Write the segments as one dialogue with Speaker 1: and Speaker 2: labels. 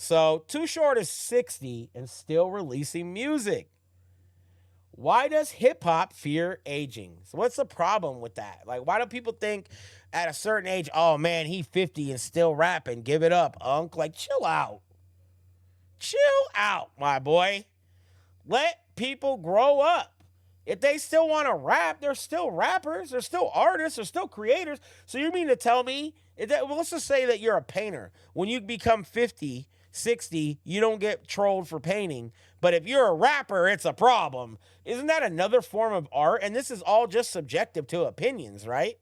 Speaker 1: So Too Short is 60 and still releasing music. Why does hip hop fear aging? So what's the problem with that? Like, why do people think at a certain age, oh man, he 50 and still rapping? Give it up, Unc. Like, chill out. Chill out, my boy. Let people grow up. If they still want to rap, they're still rappers, they're still artists, they're still creators. So you mean to tell me, well, let's just say that you're a painter. When you become 50, 60, you don't get trolled for painting. But if you're a rapper, it's a problem. Isn't that another form of art? And this is all just subjective to opinions, right?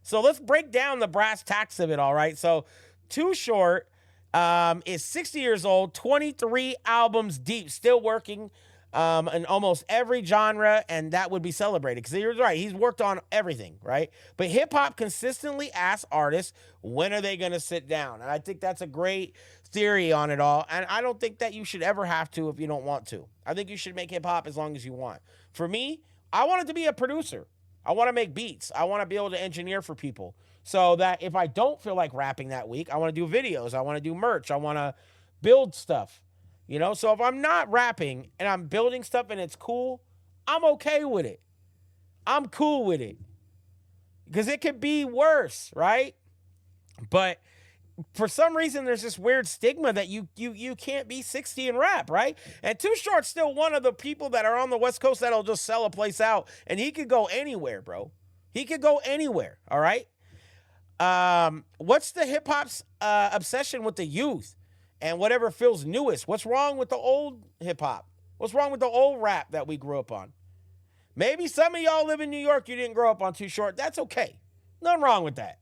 Speaker 1: So let's break down the brass tacks of it, all right? So Too Short is 60 years old, 23 albums deep, still working in almost every genre, and that would be celebrated because you're right. He's worked on everything, right? But hip hop consistently asks artists, when are they going to sit down? And I think that's a great theory on it all. And I don't think that you should ever have to if you don't want to. I think you should make hip hop as long as you want. For me, I wanted to be a producer. I want to make beats. I want to be able to engineer for people so that if I don't feel like rapping that week, I want to do videos. I want to do merch. I want to build stuff. You know, so if I'm not rapping and I'm building stuff and it's cool, I'm okay with it. I'm cool with it. Because it could be worse, right? But for some reason, there's this weird stigma that you can't be 60 and rap, right? And Too Short's still one of the people that are on the West Coast that'll just sell a place out. And he could go anywhere, bro. He could go anywhere, all right? What's the hip-hop's obsession with the youth? And whatever feels newest. What's wrong with the old hip hop? What's wrong with the old rap that we grew up on? Maybe some of y'all live in New York, you didn't grow up on Too Short. That's okay. Nothing wrong with that.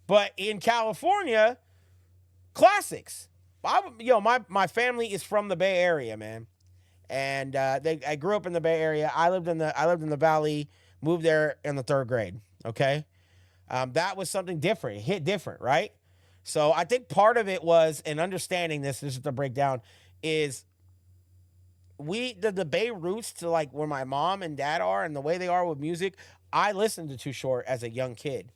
Speaker 1: But in California, classics. My family is from the Bay Area, man. And I grew up in the Bay Area. I lived in the Valley, moved there in the 3rd grade. Okay? That was something different. It hit different, right? So I think part of it was, and understanding this is the breakdown, is the Bay roots to like where my mom and dad are and the way they are with music. I listened to Too Short as a young kid.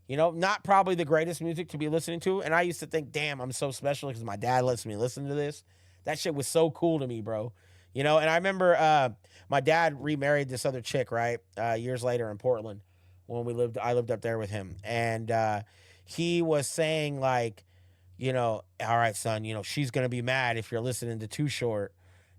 Speaker 1: You know, not probably the greatest music to be listening to. And I used to think, damn, I'm so special because my dad lets me listen to this. That shit was so cool to me, bro. You know, and I remember my dad remarried this other chick, right? Years later in Portland when I lived up there with him. And he was saying like, you know, all right, son, you know, she's going to be mad if you're listening to Too Short,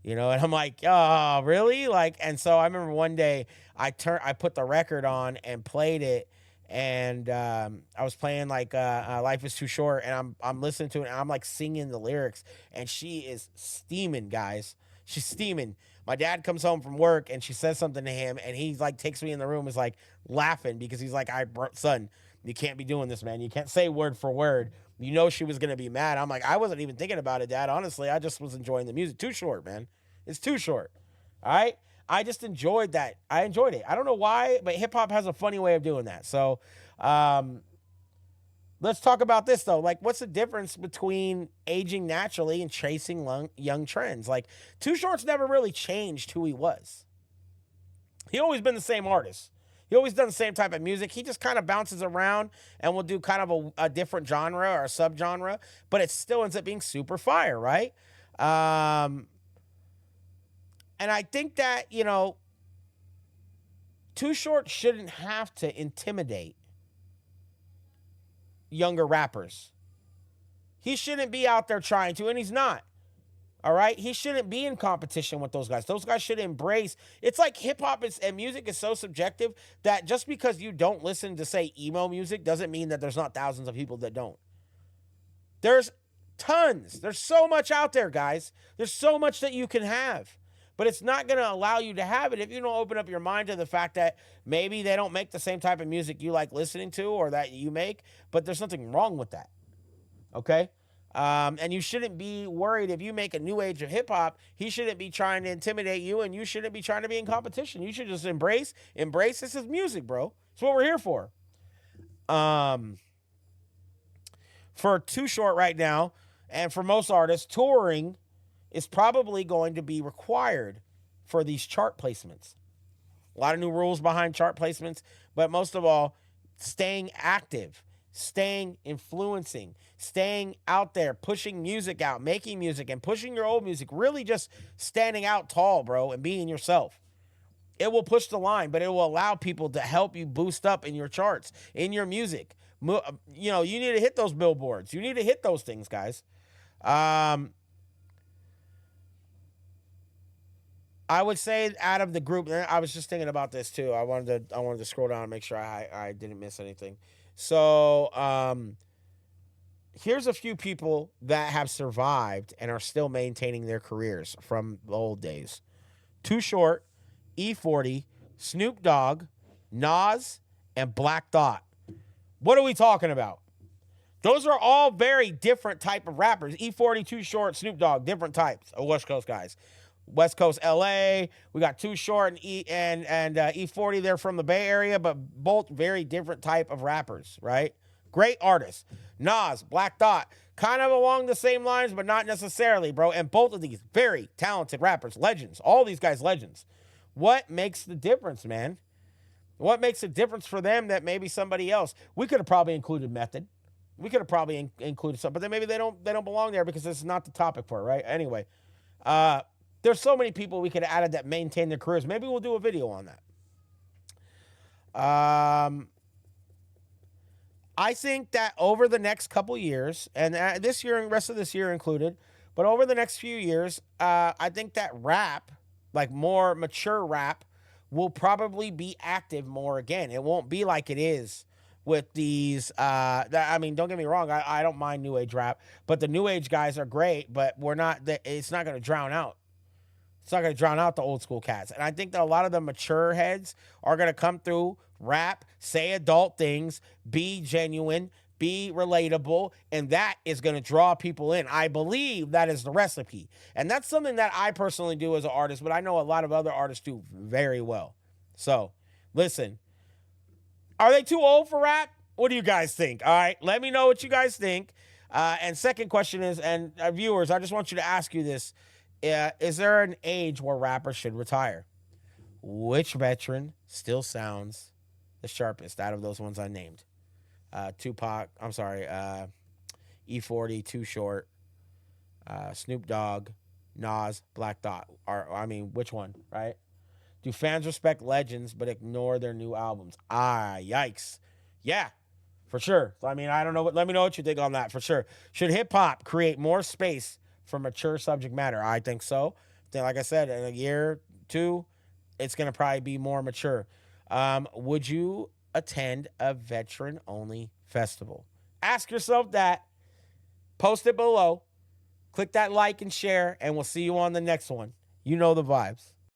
Speaker 1: you know? And I'm like, oh, really? Like, and so I remember one day I put the record on and played it. And I was playing like Life is Too Short, and I'm listening to it, and I'm like singing the lyrics, and she is steaming, guys. She's steaming. My dad comes home from work, and she says something to him, and he like takes me in the room, is like laughing because he's like, son, you can't be doing this, man. You can't say word for word. You know she was gonna be mad. I'm like, I wasn't even thinking about it, Dad. Honestly, I just was enjoying the music. Too Short, man. It's Too Short. All right. I just enjoyed that. I enjoyed it. I don't know why, but hip hop has a funny way of doing that. So, let's talk about this though. Like, what's the difference between aging naturally and chasing young trends? Like, Too Short's never really changed who he was. He always been the same artist. He always done the same type of music. He just kind of bounces around and will do kind of a different genre or a subgenre, but it still ends up being super fire, right? And I think that, you know, Too Short shouldn't have to intimidate younger rappers. He shouldn't be out there trying to, and he's not. All right? He shouldn't be in competition with those guys. Those guys should embrace. It's like hip hop and music is so subjective that just because you don't listen to, say, emo music doesn't mean that there's not thousands of people that don't. There's tons. There's so much out there, guys. There's so much that you can have. But it's not going to allow you to have it if you don't open up your mind to the fact that maybe they don't make the same type of music you like listening to or that you make, but there's nothing wrong with that. Okay? And you shouldn't be worried if you make a new age of hip hop. He shouldn't be trying to intimidate you, and you shouldn't be trying to be in competition. You should just embrace this is music, bro. It's what we're here for. For Too Short right now, and for most artists, touring is probably going to be required for these chart placements. A lot of new rules behind chart placements, but most of all, staying active, staying influencing, staying out there, pushing music out, making music and pushing your old music, really just standing out tall, bro, and being yourself. It will push the line, but it will allow people to help you boost up in your charts, in your music. You know, you need to hit those billboards. You need to hit those things, guys. I would say out of the group, I was just thinking about this too. I wanted to scroll down and make sure I didn't miss anything. So here's a few people that have survived and are still maintaining their careers from the old days. Too Short, E40, Snoop Dogg, Nas, and Black Thought. What are we talking about? Those are all very different type of rappers. E40, Too Short, Snoop Dogg, different types of West Coast guys. West Coast LA, we got Too Short and E40. They're from the Bay Area, but both very different type of rappers, right? Great artists. Nas, Black Thought, kind of along the same lines, but not necessarily, bro. And both of these very talented rappers, legends. All these guys, legends. What makes the difference, man? What makes a difference for them that maybe somebody else? We could have probably included Method. We could have probably included some, but then maybe they don't belong there because this is not the topic for it, right? Anyway, there's so many people we could have added that maintain their careers. Maybe we'll do a video on that. I think that over the next couple years, and this year and rest of this year included, but over the next few years, I think that rap, like more mature rap, will probably be active more again. It won't be like it is with these. I mean, don't get me wrong. I don't mind new age rap, but the new age guys are great. But we're not. It's not going to drown out. It's not going to drown out the old school cats. And I think that a lot of the mature heads are going to come through, rap, say adult things, be genuine, be relatable, and that is going to draw people in. I believe that is the recipe. And that's something that I personally do as an artist, but I know a lot of other artists do very well. So, listen, are they too old for rap? What do you guys think? All right, let me know what you guys think. And second question is, and viewers, I just want you to ask you this. Is there an age where rappers should retire? Which veteran still sounds the sharpest out of those ones I named? Tupac, I'm sorry, E40, Too Short, Snoop Dogg, Nas, Black Thought. Which one, right? Do fans respect legends but ignore their new albums? Yikes. Yeah, for sure. So, I don't know. Let me know what you think on that, for sure. Should hip-hop create more space for mature subject matter? I think so. Then, like I said, in a year, two, it's going to probably be more mature. Would you attend a veteran-only festival? Ask yourself that. Post it below. Click that like and share, and we'll see you on the next one. You know the vibes.